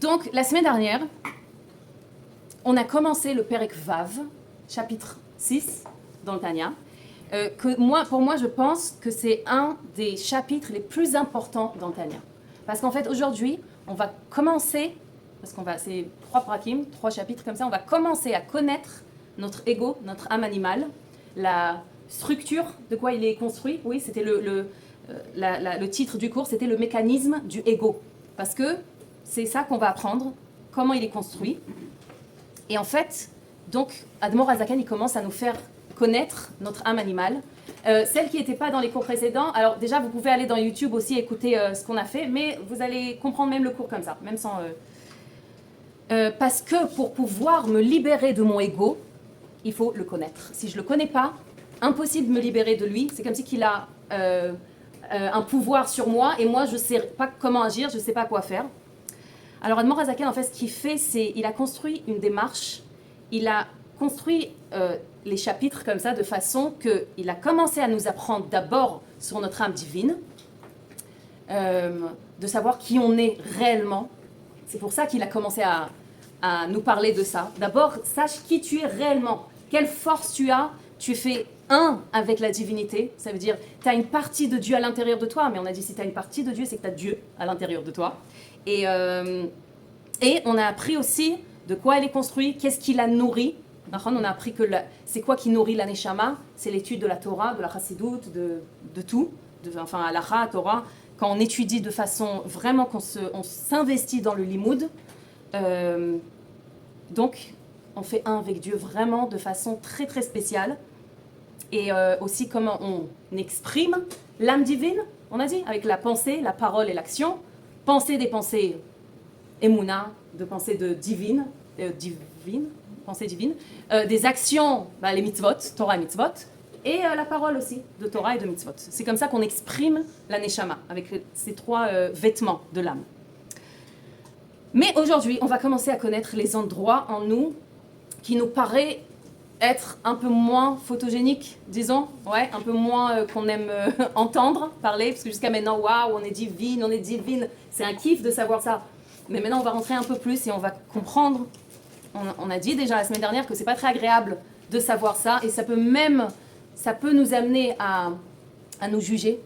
Donc, la semaine dernière, on a commencé le Perek Vav, chapitre 6 dans le Tanya. Pour moi, je pense que c'est un des chapitres les plus importants dans le Tanya. Parce qu'en fait, aujourd'hui, on va commencer, c'est 3 prakim, 3 chapitres comme ça, on va commencer à connaître notre ego, notre âme animale, la structure, de quoi il est construit. Oui, c'était le titre du cours, c'était le mécanisme du ego. Parce que c'est ça qu'on va apprendre, comment il est construit. Et en fait, donc, Admor Azaken, il commence à nous faire connaître notre âme animale. Celles qui n'étaient pas dans les cours précédents, alors déjà, vous pouvez aller dans YouTube aussi écouter ce qu'on a fait, mais vous allez comprendre même le cours comme ça, même sans... parce que pour pouvoir me libérer de mon ego, il faut le connaître. Si je ne le connais pas, impossible de me libérer de lui. C'est comme si qu'il a un pouvoir sur moi et moi, je ne sais pas comment agir, je ne sais pas quoi faire. Alors Admor Azaken, en fait, ce qu'il fait, c'est il a construit une démarche, il a construit les chapitres comme ça, de façon qu'il a commencé à nous apprendre d'abord sur notre âme divine, de savoir qui on est réellement. C'est pour ça qu'il a commencé à nous parler de ça. D'abord, sache qui tu es réellement, quelle force tu as, tu fais un avec la divinité, ça veut dire tu as une partie de Dieu à l'intérieur de toi, mais on a dit si tu as une partie de Dieu, c'est que tu as Dieu à l'intérieur de toi. Et on a appris aussi de quoi elle est construite, qu'est-ce qui la nourrit. On a appris que c'est quoi qui nourrit la Neshama, c'est l'étude de la Torah, de la Chassidut, de tout, enfin Halacha, Torah. Quand on étudie de façon vraiment on s'investit dans le limoud, donc on fait un avec Dieu vraiment de façon très très spéciale. Et aussi comment on exprime l'âme divine, on a dit, avec la pensée, la parole et l'action. Penser des pensées Emouna, de pensée divine, pensée divine, des actions, les mitzvot, Torah et mitzvot, et la parole aussi, de Torah et de mitzvot. C'est comme ça qu'on exprime la neshama, avec ces 3 vêtements de l'âme. Mais aujourd'hui, on va commencer à connaître les endroits en nous qui nous paraît être un peu moins photogéniques, disons, ouais, un peu moins qu'on aime entendre parler, parce que jusqu'à maintenant, waouh, on est divine, c'est un kiff de savoir ça. Mais maintenant, on va rentrer un peu plus et on va comprendre. On a dit déjà la semaine dernière que c'est pas très agréable de savoir ça, et ça peut nous amener à nous juger,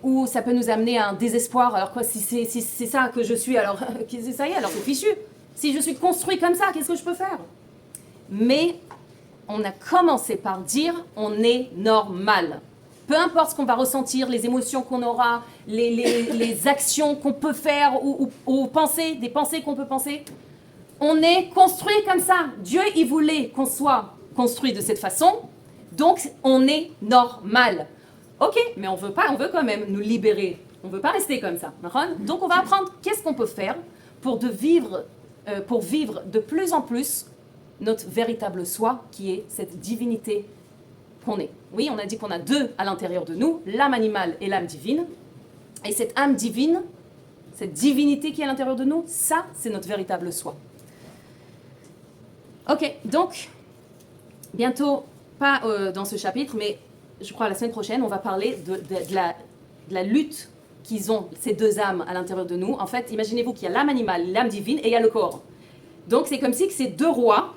ou ça peut nous amener à un désespoir. Alors quoi, si c'est ça que je suis, alors ça y est, alors c'est fichu. Si je suis construit comme ça, qu'est-ce que je peux faire? Mais on a commencé par dire on est normal. Peu importe ce qu'on va ressentir, les émotions qu'on aura, les actions qu'on peut faire ou penser, des pensées qu'on peut penser, on est construit comme ça. Dieu, il voulait qu'on soit construit de cette façon, donc on est normal. Ok, mais on veut quand même nous libérer. On ne veut pas rester comme ça. Donc on va apprendre qu'est-ce qu'on peut faire pour vivre de plus en plus notre véritable soi, qui est cette divinité qu'on est. Oui, on a dit qu'on a 2 à l'intérieur de nous, l'âme animale et l'âme divine. Et cette âme divine, cette divinité qui est à l'intérieur de nous, ça, c'est notre véritable soi. Ok, donc, bientôt, pas dans ce chapitre, mais je crois la semaine prochaine, on va parler de la lutte qu'ils ont, ces 2 âmes à l'intérieur de nous. En fait, imaginez-vous qu'il y a l'âme animale, l'âme divine, et il y a le corps. Donc, c'est comme si que ces 2 rois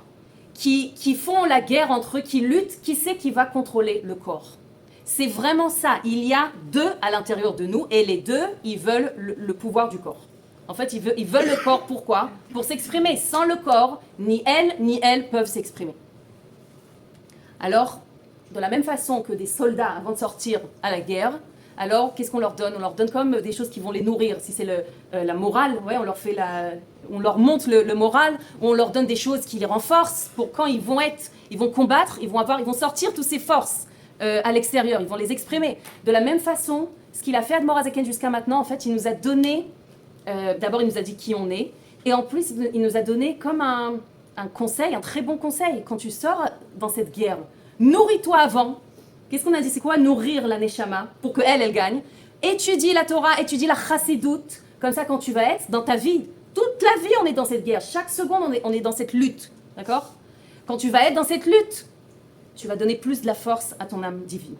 qui font la guerre entre eux, qui luttent, qui c'est qui va contrôler le corps. C'est vraiment ça. Il y a 2 à l'intérieur de nous, et les 2, ils veulent le pouvoir du corps. En fait, ils veulent le corps, pourquoi? Pour s'exprimer. Sans le corps, ni elles peuvent s'exprimer. Alors, de la même façon que des soldats, avant de sortir à la guerre, alors qu'est-ce qu'on leur donne? On leur donne comme des choses qui vont les nourrir. Si c'est la morale, ouais, on leur monte le moral, on leur donne des choses qui les renforcent pour quand ils vont combattre, ils vont sortir toutes ces forces à l'extérieur, ils vont les exprimer. De la même façon, ce qu'il a fait Admor Azaken jusqu'à maintenant, en fait, il nous a donné, d'abord il nous a dit qui on est, et en plus il nous a donné comme un conseil, un très bon conseil. Quand tu sors dans cette guerre, nourris-toi avant. Qu'est-ce qu'on a dit? C'est quoi nourrir la Neshama pour qu'elle gagne? Étudie la Torah, étudie la Chassidut. Comme ça, quand tu vas être dans ta vie, toute la vie, on est dans cette guerre. Chaque seconde, on est dans cette lutte. D'accord? Quand tu vas être dans cette lutte, tu vas donner plus de la force à ton âme divine.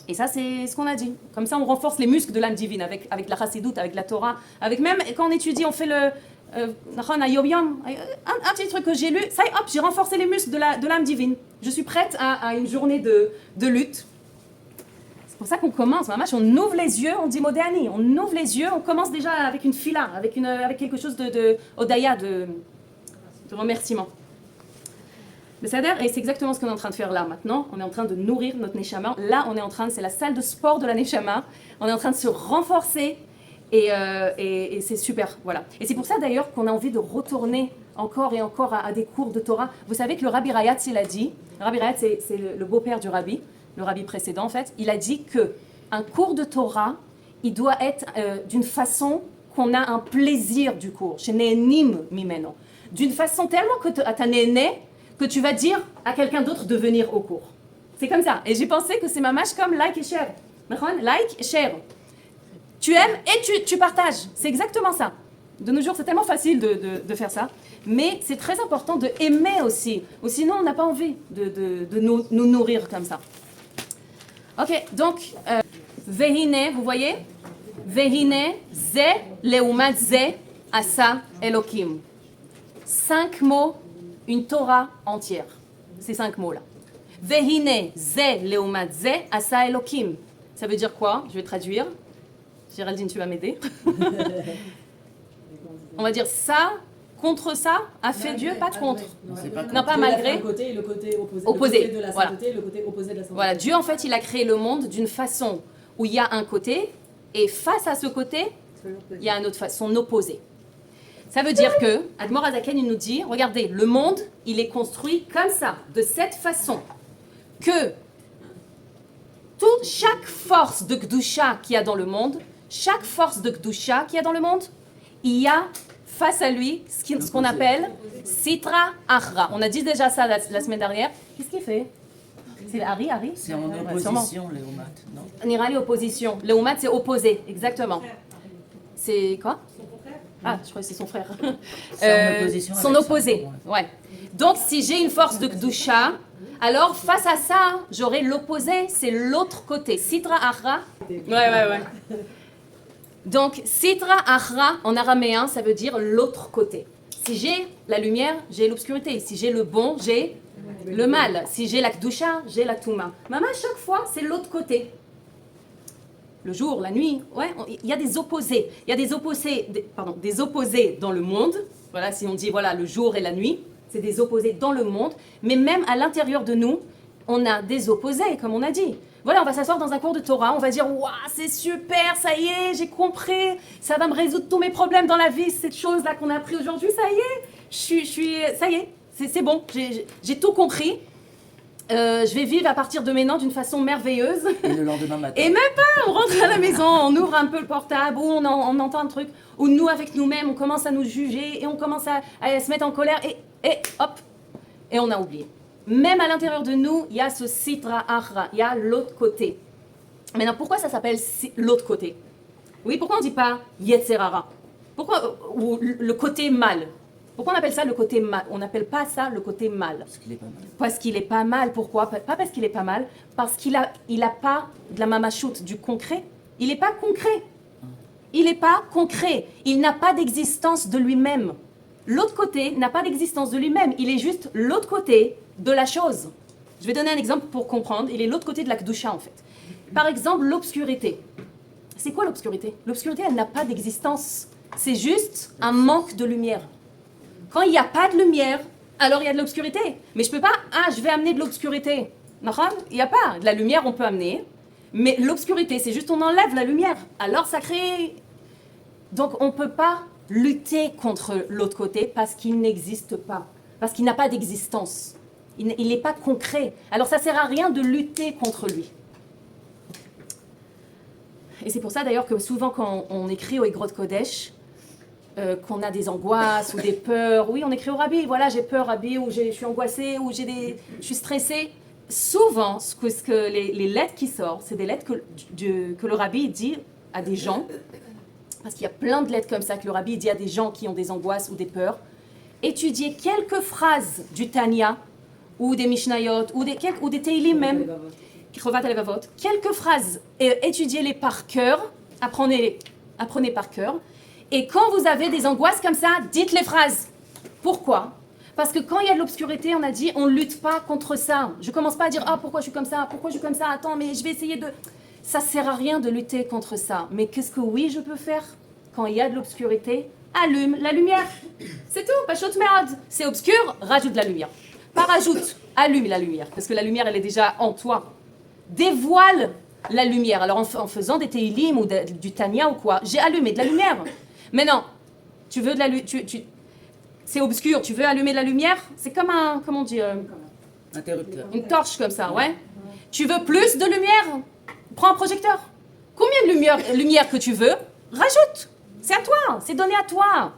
Et ça, c'est ce qu'on a dit. Comme ça, on renforce les muscles de l'âme divine avec la chassidoute, avec la Torah, avec même quand on étudie, on fait le un petit truc que j'ai lu, ça y est, hop, j'ai renforcé les muscles de l'âme divine. Je suis prête à une journée de lutte. C'est pour ça qu'on commence, on ouvre les yeux, on dit Modéani, on ouvre les yeux, on commence déjà avec une fila, avec quelque chose de Odaya, de remerciement. Et c'est exactement ce qu'on est en train de faire là maintenant. On est en train de nourrir notre Neshama. Là, c'est la salle de sport de la Neshama. On est en train de se renforcer et c'est super. Voilà. Et c'est pour ça d'ailleurs qu'on a envie de retourner encore et encore à des cours de Torah. Vous savez que le Rabbi Rayatz, il a dit, le Rabbi Rayatz, c'est le beau-père du Rabbi, le Rabbi précédent en fait, il a dit qu'un cours de Torah, il doit être d'une façon qu'on a un plaisir du cours. Chez Nehenim Mimeno. D'une façon tellement que t'as néné, que tu vas dire à quelqu'un d'autre de venir au cours. C'est comme ça. Et j'ai pensé que c'est mamash comme like et share. Like et share. Tu aimes et tu partages. C'est exactement ça. De nos jours, c'est tellement facile de faire ça. Mais c'est très important de aimer aussi. Ou sinon, on n'a pas envie de nous nourrir comme ça. Ok, donc, Vehine, vous voyez? Vehine, ze, leumat ze, asa, elokim. 5 mots, une Torah entière. Ces 5 mots-là. Vehine, ze, leumat ze, asa, elokim. Ça veut dire quoi? Je vais traduire. Géraldine, tu vas m'aider. On va dire ça, contre ça, a fait Dieu, pas contre. Non, pas malgré. Le côté et le côté opposé. Opposé. Le côté de la sainteté, le côté opposé de la sainteté. Voilà, Dieu en fait, il a créé le monde d'une façon où il y a un côté, et face à ce côté, il y a une autre façon, son opposé. Ça veut dire que, Admor Azaken, il nous dit, regardez, le monde, il est construit comme ça, de cette façon, que chaque force de Gdusha qu'il y a dans le monde, chaque force de Gdusha qu'il y a dans le monde, il y a face à lui ce qu'on appelle Sitra Achra. On a dit déjà ça la semaine dernière. Qu'est-ce qu'il fait? C'est Harry? C'est en opposition, Léomat, non? Nirali opposition. Léomat, c'est opposé, exactement. C'est quoi? Ah, je crois que c'est son frère. C'est en opposition. Son opposé, ouais. Donc, si j'ai une force de Gdusha, alors face à ça, j'aurai l'opposé, c'est l'autre côté. Sitra Achra. Ouais. Donc, Sitra Achra, en araméen, ça veut dire l'autre côté. Si j'ai la lumière, j'ai l'obscurité. Si j'ai le bon, j'ai le mal. Si j'ai la Kdusha, j'ai la Touma. Maman, à chaque fois, c'est l'autre côté. Le jour, la nuit, ouais, il y a des opposés. Il y a des opposés dans le monde. Voilà, si on dit, voilà, le jour et la nuit, c'est des opposés dans le monde. Mais même à l'intérieur de nous, on a des opposés, comme on a dit. Voilà, on va s'asseoir dans un cours de Torah, on va dire « Waouh, c'est super, ça y est, j'ai compris, ça va me résoudre tous mes problèmes dans la vie, cette chose-là qu'on a appris aujourd'hui, ça y est, ça y est, c'est bon, j'ai tout compris. Je vais vivre à partir de maintenant d'une façon merveilleuse. » Et le lendemain matin. Et même pas, on rentre à la maison, on ouvre un peu le portable, ou on entend un truc, ou nous, avec nous-mêmes, on commence à nous juger, et on commence à se mettre en colère, et hop, et on a oublié. Même à l'intérieur de nous, il y a ce Sitra Achra, il y a l'autre côté. Maintenant, pourquoi ça s'appelle l'autre côté? Oui, pourquoi on ne dit pas Yetzerara? Pourquoi, ou le côté mal? Pourquoi on appelle ça le côté mal? On n'appelle pas ça le côté mal. Parce qu'il est pas mal. Parce qu'il est pas mal. Pourquoi? Pas parce qu'il est pas mal, parce qu'il a pas de la mamachoute, du concret. Il n'est pas concret. Il n'est pas concret. Il n'a pas d'existence de lui-même. L'autre côté n'a pas d'existence de lui-même. Il est juste l'autre côté de la chose. Je vais donner un exemple pour comprendre. Il est l'autre côté de la Kdusha, en fait. Par exemple, l'obscurité. C'est quoi l'obscurité? L'obscurité, elle n'a pas d'existence. C'est juste un manque de lumière. Quand il n'y a pas de lumière, alors il y a de l'obscurité. Mais je ne peux pas, je vais amener de l'obscurité. Il n'y a pas. De la lumière, on peut amener. Mais l'obscurité, c'est juste on enlève la lumière. Alors ça crée... Donc on ne peut pas lutter contre l'autre côté parce qu'il n'existe pas. Parce qu'il n'a pas d'existence. Il n'est pas concret. Alors ça ne sert à rien de lutter contre lui. Et c'est pour ça d'ailleurs que souvent quand on écrit au Igrot Kodesh, qu'on a des angoisses ou des peurs, oui on écrit au Rabbi, voilà j'ai peur Rabbi, ou je suis angoissée, ou je suis stressée. Souvent, les lettres qui sortent, c'est des lettres que le Rabbi dit à des gens, parce qu'il y a plein de lettres comme ça que le Rabbi dit à des gens qui ont des angoisses ou des peurs. Étudiez quelques phrases du Tanya, ou des Mishnayot, ou des Teilim même, Krovat Alevavot, quelques phrases, étudiez-les par cœur, apprenez par cœur. Et quand vous avez des angoisses comme ça, dites les phrases. Pourquoi? Parce que quand il y a de l'obscurité, on a dit, on ne lutte pas contre ça. Je ne commence pas à dire, ah, pourquoi je suis comme ça? Pourquoi je suis comme ça? Attends, mais je vais essayer de... Ça ne sert à rien de lutter contre ça. Mais qu'est-ce que oui, je peux faire? Quand il y a de l'obscurité, allume la lumière. C'est tout, pas chaud de merde. C'est obscur, rajoute de la lumière. Pas rajoute, allume la lumière. Parce que la lumière, elle est déjà en toi. Dévoile la lumière. Alors en faisant des Teilim ou du Tanya ou quoi, j'ai allumé de la lumière. Mais non, tu veux de la lumière, c'est obscur, tu veux allumer de la lumière, c'est comme un, comment on dit, Interrupteur. une torche comme ça, ouais. Tu veux plus de lumière? Prends un projecteur. Combien de lumière que tu veux? Rajoute. C'est à toi, c'est donné à toi.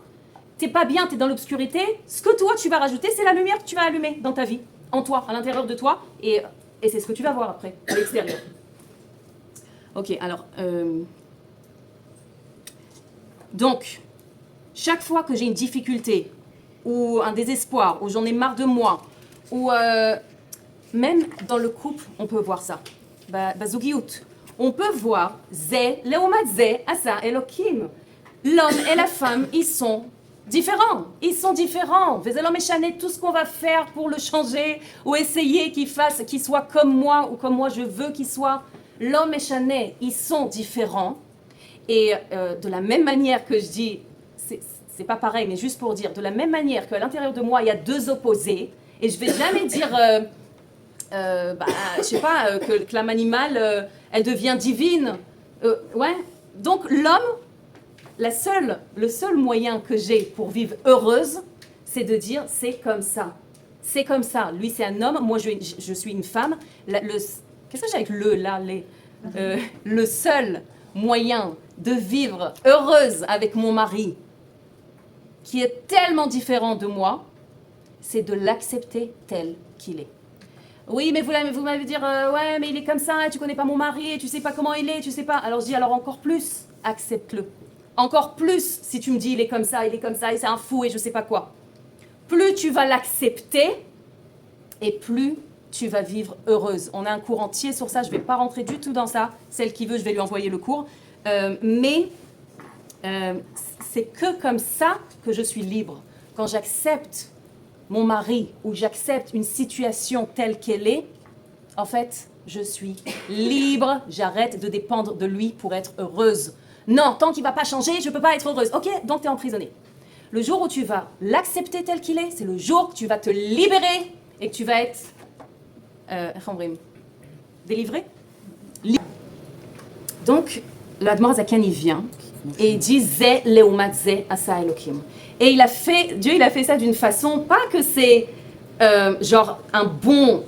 T'es pas bien, t'es dans l'obscurité. Ce que toi tu vas rajouter, c'est la lumière que tu vas allumer dans ta vie, en toi, à l'intérieur de toi, et c'est ce que tu vas voir après, à l'extérieur. Ok, alors, donc, chaque fois que j'ai une difficulté, ou un désespoir, ou j'en ai marre de moi, ou même dans le couple, on peut voir ça. Bazugiout. On peut voir Zé, Leomat Zé, Asa, Elohim. L'homme et la femme, ils sont différents. Ils sont différents. Vézélom échané, tout ce qu'on va faire pour le changer, ou essayer qu'il soit comme moi, ou comme moi je veux qu'il soit. L'homme échané, ils sont différents. Et de la même manière que je dis, c'est pas pareil, mais juste pour dire, de la même manière qu'à l'intérieur de moi, il y a deux opposés, et je vais jamais dire, je sais pas, que l'âme animale, elle devient divine. Ouais. Donc l'homme, le seul moyen que j'ai pour vivre heureuse, c'est de dire, c'est comme ça. C'est comme ça. Lui, c'est un homme, moi, je suis une femme. Qu'est-ce que j'ai avec le seul moyen de vivre heureuse avec mon mari, qui est tellement différent de moi, c'est de l'accepter tel qu'il est. Oui, mais vous m'avez dit, ouais, mais il est comme ça, tu connais pas mon mari, tu sais pas comment il est, tu sais pas. Alors je dis, alors encore plus, accepte-le. Encore plus, si tu me dis, il est comme ça, et c'est un fou, et je sais pas quoi. Plus tu vas l'accepter, et plus tu vas vivre heureuse. On a un cours entier sur ça, je vais pas rentrer du tout dans ça. Celle qui veut, je vais lui envoyer le cours. Mais c'est que comme ça que je suis libre. Quand j'accepte mon mari ou j'accepte une situation telle qu'elle est, en fait, je suis libre. J'arrête de dépendre de lui pour être heureuse. Non, tant qu'il ne va pas changer, je ne peux pas être heureuse. Ok, donc tu es emprisonnée. Le jour où tu vas l'accepter tel qu'il est, c'est le jour que tu vas te libérer et que tu vas être délivré. Donc, l'Admor Zaken, il vient et il dit Zé Leumat Zé Asa Elohim. Et Dieu il a fait ça d'une façon, pas que c'est genre un bon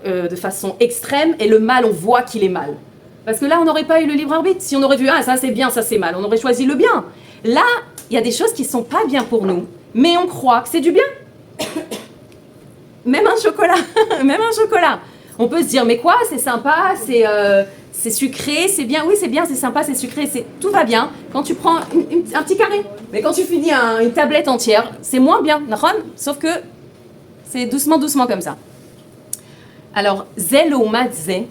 de façon extrême et le mal on voit qu'il est mal. Parce que là on n'aurait pas eu le libre arbitre. Si on aurait vu ça c'est bien, ça c'est mal, on aurait choisi le bien. Là il y a des choses qui sont pas bien pour nous, mais on croit que c'est du bien. Même un chocolat, même un chocolat. On peut se dire mais quoi, c'est sympa, c'est sucré, c'est bien, oui c'est bien, c'est sympa, c'est sucré, tout va bien quand tu prends un petit carré. Mais quand tu finis une tablette entière, c'est moins bien, sauf que c'est doucement comme ça. Alors, Zé Leumat Zé,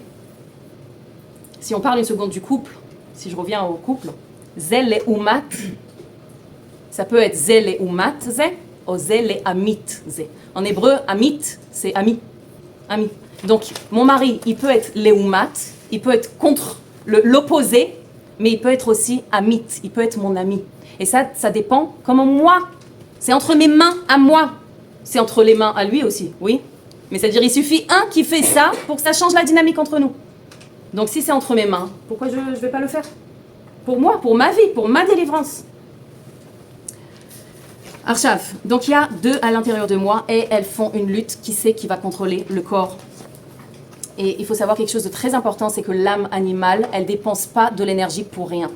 si on parle une seconde du couple, si je reviens au couple, Zé Leumat, ça peut être Zé Leumat Zé, ou Zé Leamit Zé. En hébreu, Amit, c'est ami. Ami. Donc, mon mari, il peut être Leumat, il peut être contre l'opposé, mais il peut être aussi Amit, il peut être mon ami. Et ça dépend comment moi. C'est entre mes mains à moi. C'est entre les mains à lui aussi, oui. Mais c'est-à-dire, il suffit un qui fait ça pour que ça change la dynamique entre nous. Donc si c'est entre mes mains, pourquoi je ne vais pas le faire? Pour moi, pour ma vie, pour ma délivrance. Arshav, donc il y a deux à l'intérieur de moi et elles font une lutte. Qui c'est qui va contrôler le corps? Et il faut savoir quelque chose de très important, c'est que l'âme animale, elle ne dépense pas de l'énergie pour rien.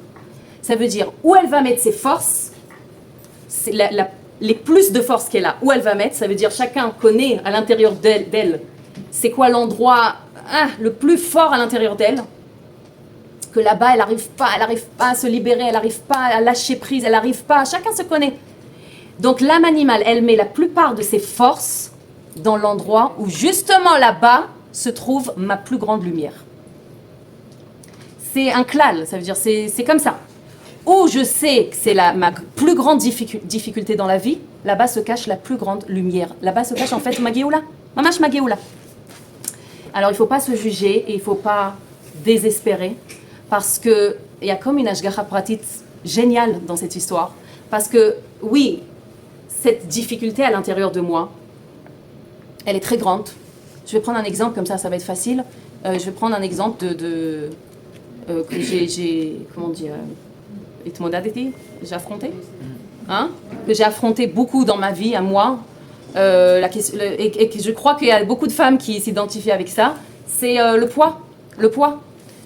Ça veut dire, où elle va mettre ses forces, c'est les plus de force qu'elle a, où elle va mettre, ça veut dire chacun connaît à l'intérieur d'elle, c'est quoi l'endroit le plus fort à l'intérieur d'elle, que là-bas, elle n'arrive pas à se libérer, elle n'arrive pas à lâcher prise, elle n'arrive pas, chacun se connaît. Donc l'âme animale, elle met la plupart de ses forces dans l'endroit où justement là-bas se trouve ma plus grande lumière. c'est un klal, ça veut dire c'est comme ça. Où je sais que c'est ma plus grande difficulté dans la vie, là-bas se cache la plus grande lumière. Là-bas se cache en fait ma Géoula, mamash ma Géoula. Alors il ne faut pas se juger et il ne faut pas désespérer parce qu'il y a comme une ashgacha pratit géniale dans cette histoire. Parce que oui, cette difficulté à l'intérieur de moi, elle est très grande. Je vais prendre un exemple, comme ça va être facile. Je vais prendre un exemple que j'ai comment dire, j'ai affronté, hein, que j'ai affronté beaucoup dans ma vie à moi, et que je crois qu'il y a beaucoup de femmes qui s'identifient avec ça, c'est le poids.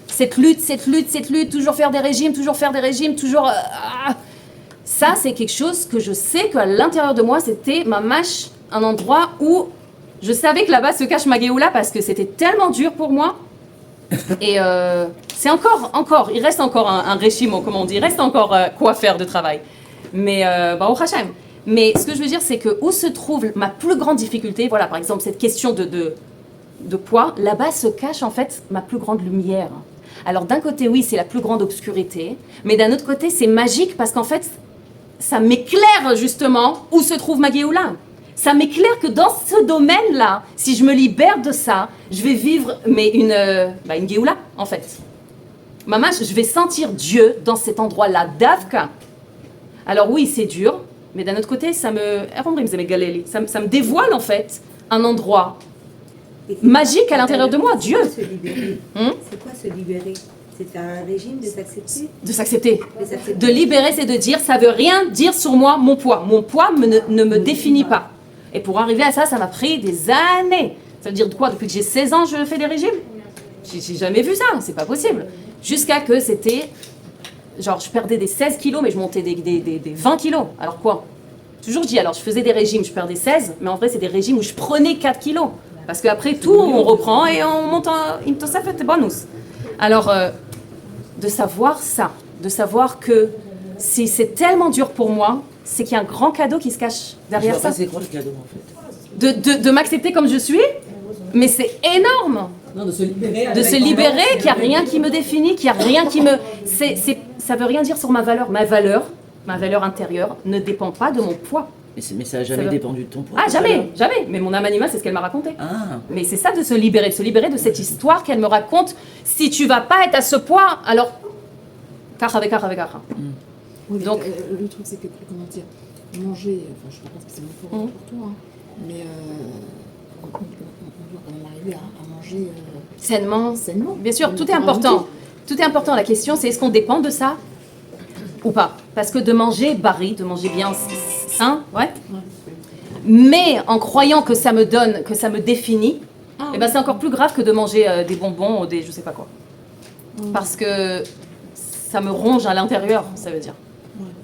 Cette lutte, toujours faire des régimes, toujours... Ça, c'est quelque chose que je sais qu'à l'intérieur de moi, c'était ma mâche, un endroit où je savais que là-bas se cache ma Géoula parce que c'était tellement dur pour moi. Et c'est encore, il reste encore un régime, comme on dit, il reste encore quoi faire de travail. Mais, au Hachem. Mais ce que je veux dire, c'est que où se trouve ma plus grande difficulté, voilà, par exemple, cette question de poids, là-bas se cache en fait ma plus grande lumière. Alors d'un côté, oui, c'est la plus grande obscurité, mais d'un autre côté, c'est magique parce qu'en fait, ça m'éclaire justement où se trouve ma Géoula. Ça m'éclaire que dans ce domaine-là, si je me libère de ça, je vais vivre une Géoula, en fait. Maman, je vais sentir Dieu dans cet endroit-là, Davka. Alors oui, c'est dur, mais d'un autre côté, ça me dévoile en fait un endroit magique à l'intérieur de moi, Dieu. C'est quoi se libérer? C'est un régime de s'accepter? De s'accepter. De libérer, c'est de dire, ça veut rien dire sur moi, mon poids. Mon poids ne me définit pas. Et pour arriver à ça, ça m'a pris des années. Ça veut dire quoi? Depuis que j'ai 16 ans, je fais des régimes? J'ai jamais vu ça, c'est pas possible. Jusqu'à que c'était... Genre, je perdais des 16 kilos, mais je montais des 20 kilos. Alors quoi? Toujours dit, alors je faisais des régimes, je perdais 16, mais en vrai, c'est des régimes où je prenais 4 kilos. Parce qu'après tout, on reprend et on monte en... Ça fait bonus. Alors, de savoir ça, de savoir que si c'est tellement dur pour moi, c'est qu'il y a un grand cadeau qui se cache derrière ça. C'est quoi le cadeau en fait? De m'accepter comme je suis, mais c'est énorme. Non, de se libérer. De se libérer, qu'il n'y a rien qui me définit, qu'il n'y a rien qui me... ça veut rien dire sur ma valeur. Ma valeur intérieure ne dépend pas de mon poids. Mais ça n'a jamais dépendu de ton poids. Ah, jamais. Mais mon âme animale, c'est ce qu'elle m'a raconté. Ah. Mais c'est ça de se libérer de cette histoire qu'elle me raconte. Si tu vas pas être à ce poids, alors... avec. Oui, Donc, le truc, c'est que, comment dire, manger, enfin, je pense que c'est bon pour toi, hein, mais on doit quand même arriver à manger sainement. Bien sûr, tout est important. Tout est important. La question, c'est est-ce qu'on dépend de ça ou pas? Parce que de manger bari, de manger bien sain, ouais. Mais en croyant que ça me donne, que ça me définit, eh ben c'est encore plus grave que de manger des bonbons ou des je sais pas quoi. Parce que ça me ronge à l'intérieur, ça veut dire.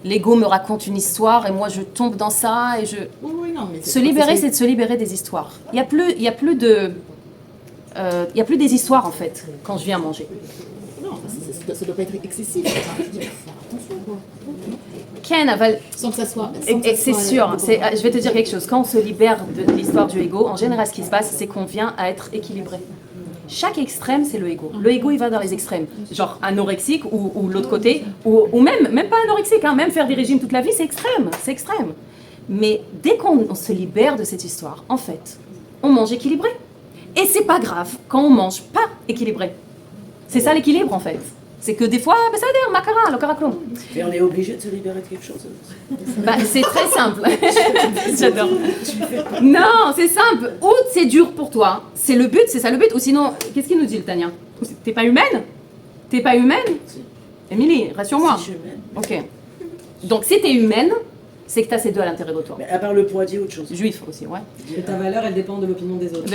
L'ego me raconte une histoire et moi je tombe dans ça et je... Se libérer, c'est de se libérer des histoires. Il y a plus des histoires en fait quand je viens manger. Non, ça ne doit pas être excessif. Attention quoi. Ken aval... Sans que ça soit... C'est sûr, je vais te dire quelque chose. Quand on se libère de l'histoire du ego, en général ce qui se passe, c'est qu'on vient à être équilibré. Chaque extrême, c'est le ego. Le ego, il va dans les extrêmes. Genre anorexique ou l'autre côté, ou même pas anorexique, hein, même faire des régimes toute la vie, c'est extrême. Mais dès qu'on se libère de cette histoire, en fait, on mange équilibré. Et c'est pas grave quand on mange pas équilibré. C'est ça l'équilibre, en fait. C'est que des fois, ça veut dire makara, le karaklom. Et on est obligé de se libérer de quelque chose. C'est très simple. J'adore. Non, c'est simple. Ou c'est dur pour toi, c'est le but, c'est ça le but. Ou sinon, qu'est-ce qu'il nous dit le Tania? T'es pas humaine? Si. Émilie, rassure-moi. Si je suis humaine. Ok. Donc si t'es humaine, c'est que t'as ces deux à l'intérieur de toi. Mais à part le poids, dis autre chose. Juif aussi, ouais. Et ta valeur, elle dépend de l'opinion des autres.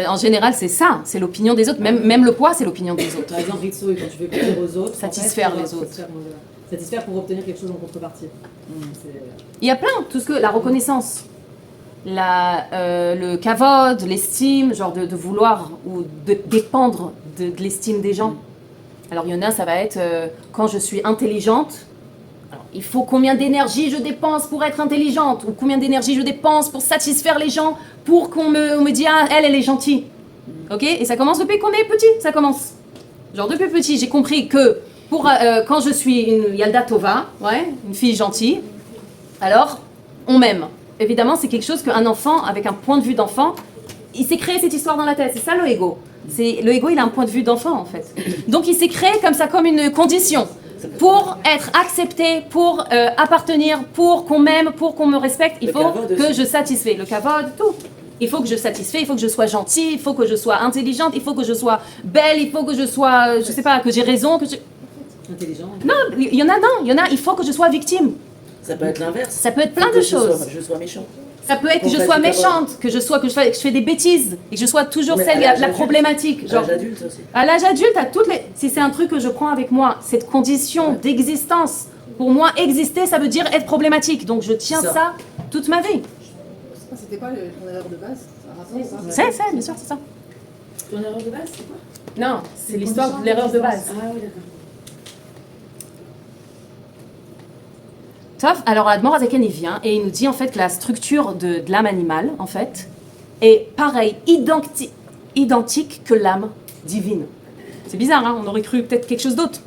En général, c'est ça. C'est l'opinion des autres. Même le poids, c'est l'opinion des autres. Par exemple, Ritso, quand tu veux plaire aux autres, Satisfaire en fait, les autres. Satisfaire pour obtenir quelque chose en contrepartie. Il y a plein, tout ce que la reconnaissance, le kavod, l'estime, genre de vouloir ou de dépendre de l'estime des gens. Alors il y en a, ça va être quand je suis intelligente. Alors, il faut combien d'énergie je dépense pour être intelligente ou combien d'énergie je dépense pour satisfaire les gens pour qu'on me dise ah elle est gentille. Ok? Et ça commence depuis qu'on est petit, ça commence. Genre depuis petit, j'ai compris que quand je suis une Yalda Tova, ouais, une fille gentille, alors on m'aime. Évidemment, c'est quelque chose qu'un enfant, avec un point de vue d'enfant, il s'est créé cette histoire dans la tête. C'est ça le ego. Le ego, il a un point de vue d'enfant en fait. Donc il s'est créé comme ça, comme une condition pour être accepté, pour appartenir, pour qu'on m'aime, pour qu'on me respecte. Il faut que je satisfais le kavod, tout. Il faut que je satisfais, il faut que je sois gentille, il faut que je sois intelligente, il faut que je sois belle, il faut que je sois, je sais pas, que j'ai raison, que je... Intelligent. Non, il y en a, il faut que je sois victime. Ça peut être l'inverse. Ça peut être plein de choses. Je sois méchant. Ça peut être que je sois méchante, que je fais des bêtises, et que je sois toujours celle, la problématique. Genre, à l'âge adulte aussi. À l'âge adulte, si c'est un truc que je prends avec moi, cette condition d'existence, pour moi, exister, ça veut dire être problématique. Donc je tiens ça toute ma vie. C'était quoi ton erreur de base? C'est, bien sûr, c'est ça. Ton erreur de base, c'est quoi? Non, c'est l'histoire de l'erreur de base. Ah oui, d'accord. Tov, alors Admor Azaken il vient et il nous dit en fait que la structure de l'âme animale en fait est pareille, identique que l'âme divine. C'est bizarre, hein, on aurait cru peut-être quelque chose d'autre.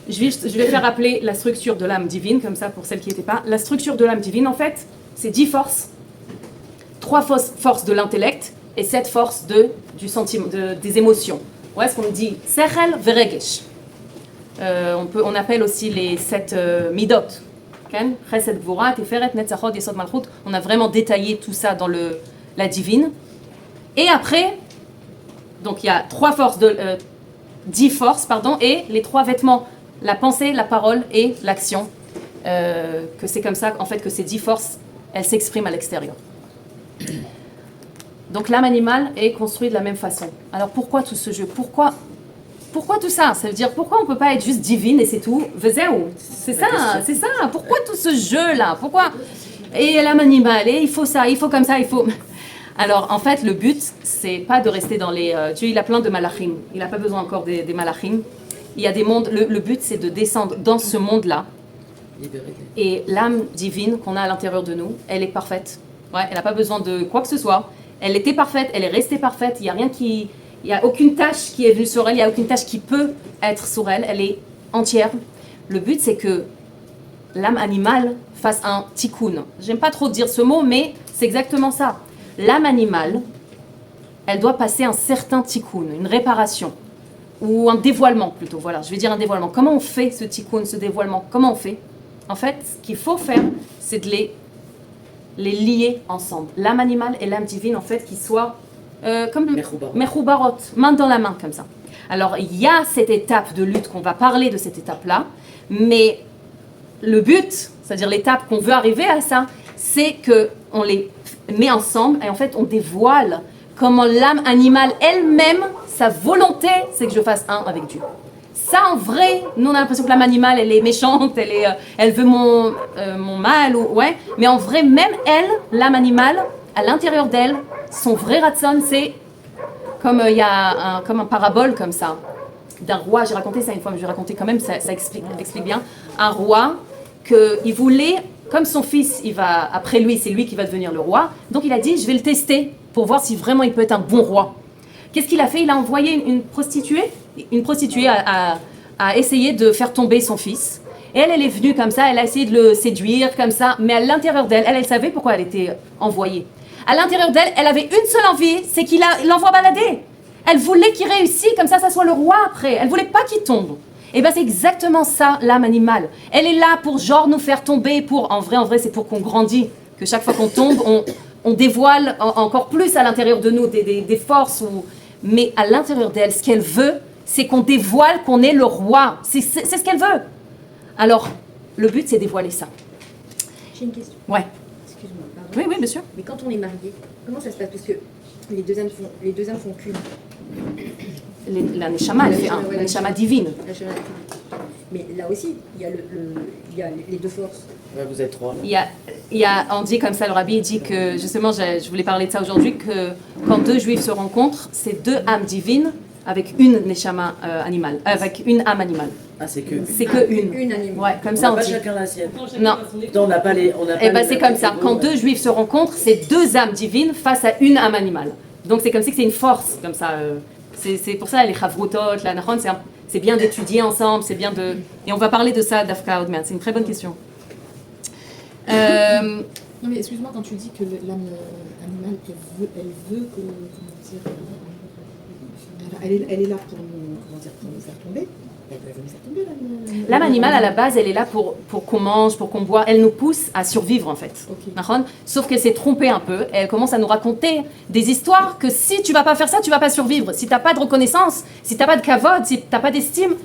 Je vais faire rappeler la structure de l'âme divine comme ça pour celles qui n'étaient pas. La structure de l'âme divine en fait c'est 10 forces, 3 forces de l'intellect et 7 forces du sentiment, des émotions. Ouais, ce qu'on dit Sechel Veregesh. On appelle aussi les 7 midot. On a vraiment détaillé tout ça dans la divine. Et après, donc il y a 10 forces, et les 3 vêtements, la pensée, la parole et l'action. Que c'est comme ça en fait que ces 10 forces, elles s'expriment à l'extérieur. Donc l'âme animale est construite de la même façon. Alors pourquoi tout ce jeu? Pourquoi tout ça? Ça veut dire pourquoi on peut pas être juste divine et c'est tout? C'est ça. Pourquoi tout ce jeu-là? Pourquoi? Et l'âme animale, et il faut ça, il faut comme ça, il faut... Alors en fait, le but, c'est pas de rester dans les... Dieu, il a plein de malachim. Il n'a pas besoin encore des malachim. Il y a des mondes... Le but, c'est de descendre dans ce monde-là. Et l'âme divine qu'on a à l'intérieur de nous, elle est parfaite. Ouais, elle n'a pas besoin de quoi que ce soit. Elle était parfaite, elle est restée parfaite. Il n'y a rien qui... Il n'y a aucune tâche qui est venue sur elle, il n'y a aucune tâche qui peut être sur elle, elle est entière. Le but, c'est que l'âme animale fasse un tikkun. J'aime pas trop dire ce mot, mais c'est exactement ça. L'âme animale, elle doit passer un certain tikkun, une réparation, ou un dévoilement plutôt, voilà, je vais dire un dévoilement. Comment on fait ce tikkun, ce dévoilement? Comment on fait? En fait, ce qu'il faut faire, c'est de les lier ensemble. L'âme animale et l'âme divine, en fait, qui soient... comme Mechoubarot, main dans la main, comme ça. Alors, il y a cette étape de lutte, qu'on va parler de cette étape-là, mais le but, c'est-à-dire l'étape qu'on veut arriver à ça, c'est qu'on les met ensemble et en fait, on dévoile comment l'âme animale elle-même, sa volonté, c'est que je fasse un avec Dieu. Ça, en vrai, nous, on a l'impression que l'âme animale, elle est méchante, elle veut mon mal, ouais, mais en vrai, même elle, l'âme animale, à l'intérieur d'elle, son vrai ratson, c'est comme il y a comme un parabole comme ça d'un roi. J'ai raconté ça une fois, mais je vais raconter quand même, ça explique bien. Un roi qu'il voulait, comme son fils, il va après lui, c'est lui qui va devenir le roi. Donc il a dit, je vais le tester pour voir si vraiment il peut être un bon roi. Qu'est-ce qu'il a fait? Il a envoyé une prostituée à essayer de faire tomber son fils. Et elle est venue comme ça, elle a essayé de le séduire comme ça, mais à l'intérieur d'elle, elle savait pourquoi elle était envoyée. À l'intérieur d'elle, elle avait une seule envie, c'est qu'il l'envoie balader. Elle voulait qu'il réussisse, comme ça soit le roi après. Elle voulait pas qu'il tombe. Et bien c'est exactement ça, l'âme animale. Elle est là pour genre nous faire tomber, en vrai, c'est pour qu'on grandit. Que chaque fois qu'on tombe, on dévoile encore plus à l'intérieur de nous des forces. Mais à l'intérieur d'elle, ce qu'elle veut, c'est qu'on dévoile qu'on est le roi. C'est ce qu'elle veut. Alors, le but, c'est dévoiler ça. J'ai une question. Ouais. Excuse-moi, pardon. Oui, bien sûr. Mais quand on est marié, comment ça se passe? Parce que les deux âmes font qu'une. La neshama, elle fait un. La neshama divine. La neshama divine. Mais là aussi, il y a les deux forces. Ouais, vous êtes 3. On dit comme ça, le rabbi dit que, justement, je voulais parler de ça aujourd'hui, que quand 2 juifs se rencontrent, c'est 2 âmes divines avec une neshama animale, avec une âme animale. Ah, c'est que une. Une animale. Ouais, comme on ça n'a on pas dit. chacun la sienne. Non. On n'a pas les... Et ben c'est comme ça. Quand 2 juifs se rencontrent, c'est 2 âmes divines face à une âme animale. Donc c'est comme si c'est une force, comme ça, C'est pour ça les chavrutot, la nachon, c'est bien d'étudier ensemble, c'est bien de... Et on va parler de ça d'Afka Odman, c'est une très bonne question. Non mais excuse-moi, quand tu dis que l'âme animale, elle veut que, comment dire, elle est là pour nous, comment dire, pour nous faire tomber. Elle veut nous faire tomber, L'âme animale, à la base, elle est là pour qu'on mange, pour qu'on boit. Elle nous pousse à survivre, en fait. Ok. D'accord. Sauf qu'elle s'est trompée un peu. Elle commence à nous raconter des histoires que si tu vas pas faire ça, tu vas pas survivre. Si t'as pas de reconnaissance, si t'as pas de kavod, si t'as pas d'estime,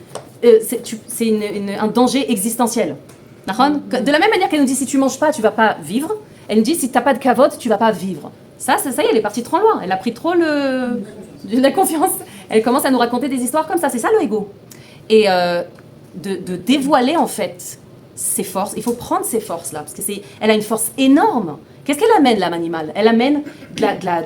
c'est un danger existentiel. D'accord. De la même manière qu'elle nous dit si tu manges pas, tu vas pas vivre. Elle nous dit si t'as pas de kavod, tu vas pas vivre. Ça y est, elle est partie trop loin. Elle a pris trop la confiance. Elle commence à nous raconter des histoires comme ça. C'est ça le ego. Et de dévoiler en fait ses forces. Il faut prendre ces forces-là, parce elle a une force énorme. Qu'est-ce qu'elle amène, l'âme animale? Elle amène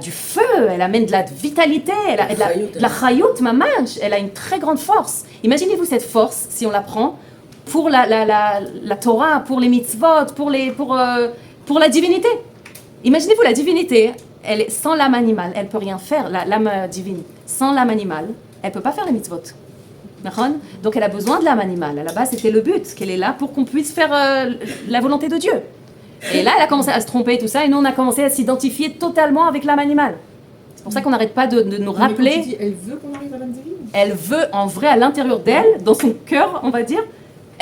du feu, elle amène de la vitalité, elle a de la chayout, mamash. Elle a une très grande force. Imaginez-vous cette force, si on la prend, pour la Torah, pour les mitzvot, pour la divinité. Imaginez-vous la divinité, sans l'âme animale, elle ne peut rien faire, l'âme divine. Sans l'âme animale, elle ne peut pas faire les mitzvot. Donc elle a besoin de l'âme animale. À la base, c'était le but, qu'elle est là pour qu'on puisse faire la volonté de Dieu. Et là, elle a commencé à se tromper et tout ça, et nous, on a commencé à s'identifier totalement avec l'âme animale. C'est pour ça qu'on n'arrête pas de nous rappeler. Mais quand tu dis, elle veut qu'on arrive à l'âme divine. Elle veut, en vrai, à l'intérieur d'elle, dans son cœur, on va dire,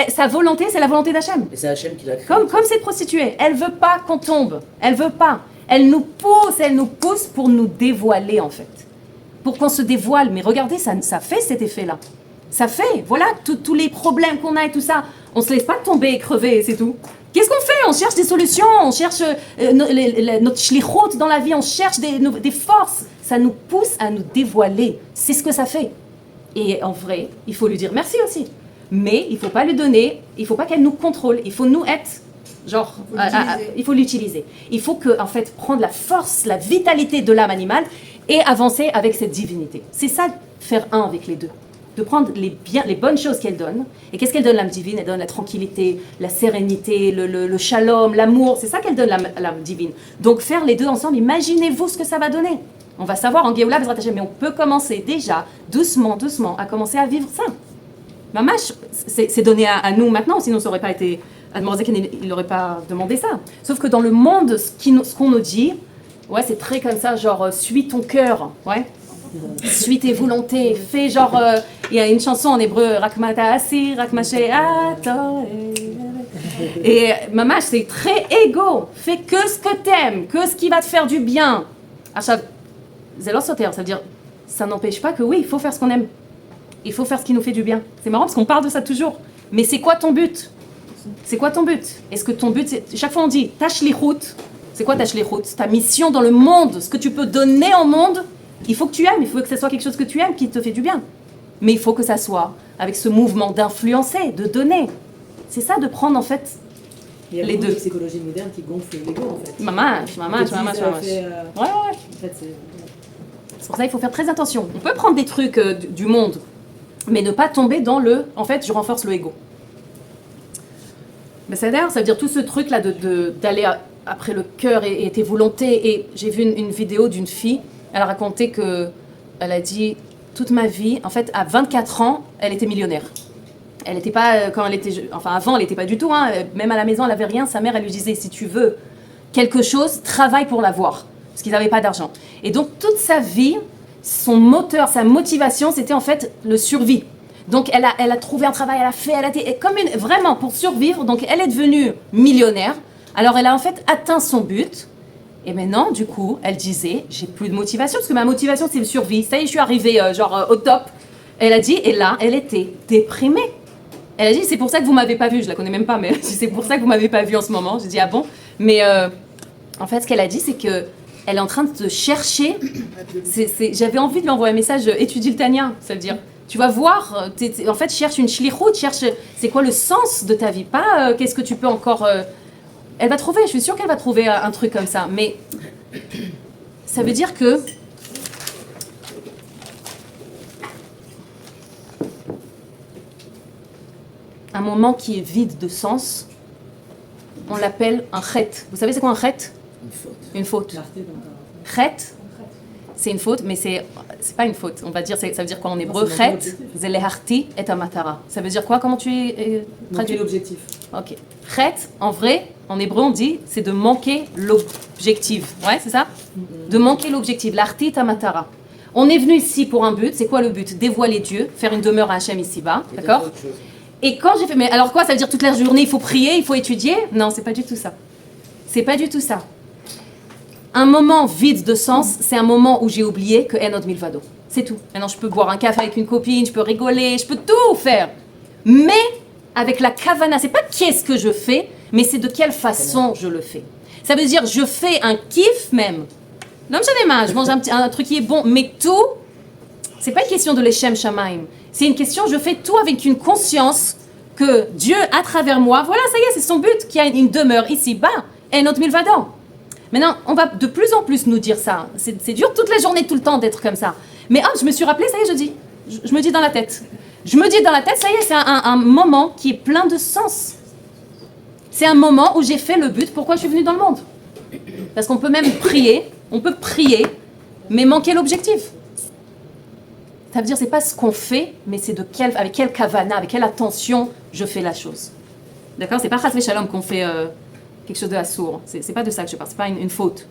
sa volonté, c'est la volonté d'Hachem. Et c'est Hachem qui l'a créé. Comme cette prostituée, elle veut pas qu'on tombe. Elle veut pas. Elle nous pousse pour nous dévoiler, en fait. Pour qu'on se dévoile. Mais regardez, ça fait cet effet-là. Ça fait, voilà, tous les problèmes qu'on a et tout ça. On se laisse pas tomber et crever, c'est tout. Qu'est-ce qu'on fait? On cherche des solutions, on cherche notre shlichut dans la vie, on cherche des forces. Ça nous pousse à nous dévoiler. C'est ce que ça fait. Et en vrai, il faut lui dire merci aussi. Mais il faut pas lui donner, il faut pas qu'elle nous contrôle. Il faut nous être, genre, il faut l'utiliser. Il faut en fait, prendre la force, la vitalité de l'âme animale et avancer avec cette divinité. C'est ça, faire un avec les deux. De prendre les bonnes choses qu'elle donne. Et qu'est-ce qu'elle donne, l'âme divine? Elle donne la tranquillité, la sérénité, le shalom, l'amour. C'est ça qu'elle donne, l'âme divine. Donc faire les deux ensemble, imaginez-vous ce que ça va donner. On va savoir en Géoula, mais on peut commencer déjà, doucement, à commencer à vivre ça. Mamash, c'est donné à nous maintenant, sinon ça n'aurait pas été... Admorazek, il n'aurait pas demandé ça. Sauf que dans le monde, ce qu'on nous dit, ouais, c'est très comme ça, genre, suis ton cœur, ouais. Suis tes volontés, fais genre... Il y a une chanson en hébreu, Rakmata Asi, Rakmaché Ato. Et mamash, c'est très égo. Fais que ce que t'aimes, que ce qui va te faire du bien. Achav, Zélo Soter, ça veut dire, ça n'empêche pas que oui, il faut faire ce qu'on aime. Il faut faire ce qui nous fait du bien. C'est marrant parce qu'on parle de ça toujours. Mais c'est quoi ton but? C'est quoi ton but? Est-ce que ton but, chaque fois on dit, ta shlichut. C'est quoi ta shlichut? Ta mission dans le monde, ce que tu peux donner au monde. Il faut que tu aimes, il faut que ce soit quelque chose que tu aimes, qui te fait du bien. Mais il faut que ça soit avec ce mouvement d'influencer, de donner. C'est ça, de prendre en fait Il y a les beaucoup deux. de psychologie moderne qui gonfle l'ego en fait. Mamash. Ouais. En fait, C'est pour ça qu'il faut faire très attention. On peut prendre des trucs du monde, mais ne pas tomber dans en fait, je renforce le ego. Mais ça veut dire tout ce truc-là d'aller après le cœur et tes volontés. Et j'ai vu une vidéo d'une fille, elle a raconté elle a dit, toute ma vie, en fait, à 24 ans, elle était millionnaire. Elle n'était pas, quand elle était, enfin avant, elle n'était pas du tout, hein, même à la maison, elle n'avait rien. Sa mère, elle lui disait, si tu veux quelque chose, travaille pour l'avoir, parce qu'ils n'avaient pas d'argent. Et donc, toute sa vie, son moteur, sa motivation, c'était en fait le survie. Donc, elle a trouvé un travail, elle a été comme vraiment pour survivre. Donc, elle est devenue millionnaire. Alors, elle a en fait atteint son but. Et maintenant, du coup, elle disait, j'ai plus de motivation, parce que ma motivation, c'est le survie. Ça y est, je suis arrivée, au top. Elle a dit, et là, elle était déprimée. Elle a dit, c'est pour ça que vous m'avez pas vue. Je la connais même pas, mais c'est pour ça que vous m'avez pas vue en ce moment. J'ai dit, ah bon? Mais en fait, ce qu'elle a dit, c'est que elle est en train de te chercher. J'avais envie de lui envoyer un message, étudie le Tania. Ça veut dire, tu vas voir, en fait, cherche une shlichut, cherche, c'est quoi le sens de ta vie? Pas qu'est-ce que tu peux encore... Elle va trouver, je suis sûre qu'elle va trouver un truc comme ça. Mais ça veut dire que... Un moment qui est vide de sens, on l'appelle un chet. Vous savez c'est quoi un chet? Une faute. Une faute. clarté dans ta... Chet, c'est une faute, mais c'est pas une faute. On va dire, ça veut dire quoi en hébreu? c'est Chet, l'objectif. zeleharti et amatara. Ça veut dire quoi? Comment tu traduis? Manquer l'objectif. Ok. Chet, en vrai, en hébreu, on dit, c'est de manquer l'objectif. Ouais, c'est ça? De manquer l'objectif. L'arti tamatara. On est venu ici pour un but. C'est quoi le but? Dévoiler Dieu, faire une demeure à Hachem ici-bas. Et D'accord? autre chose. Et quand j'ai fait, mais alors quoi? Ça veut dire toute la journée, il faut prier, il faut étudier? Non, c'est pas du tout ça. C'est pas du tout ça. Un moment vide de sens, c'est un moment où j'ai oublié que Enod Milvado. C'est tout. Maintenant, je peux boire un café avec une copine, je peux rigoler, je peux tout faire. Mais avec la kavana, c'est pas qu'est-ce que je fais, mais c'est de quelle façon je le fais. Ça veut dire je fais un kiff même. Non, je mange un truc qui est bon, mais tout, c'est pas une question de l'Echem Shamaim. C'est une question, je fais tout avec une conscience que Dieu, à travers moi, voilà, ça y est, c'est son but, qu'il y a une demeure ici-bas, Enod Milvado. Maintenant, on va de plus en plus nous dire ça. C'est dur toute la journée, tout le temps d'être comme ça. Mais je me suis rappelé, ça y est, je me dis dans la tête. Je me dis dans la tête, ça y est, c'est un moment qui est plein de sens. C'est un moment où j'ai fait le but, pourquoi je suis venue dans le monde. Parce qu'on peut même prier, mais manquer l'objectif. Ça veut dire, c'est pas ce qu'on fait, mais c'est avec quelle kavana, avec quelle attention je fais la chose. D'accord? C'est pas Chas Shalom qu'on fait quelque chose de assourd. C'est pas de ça que je parle, c'est pas une faute.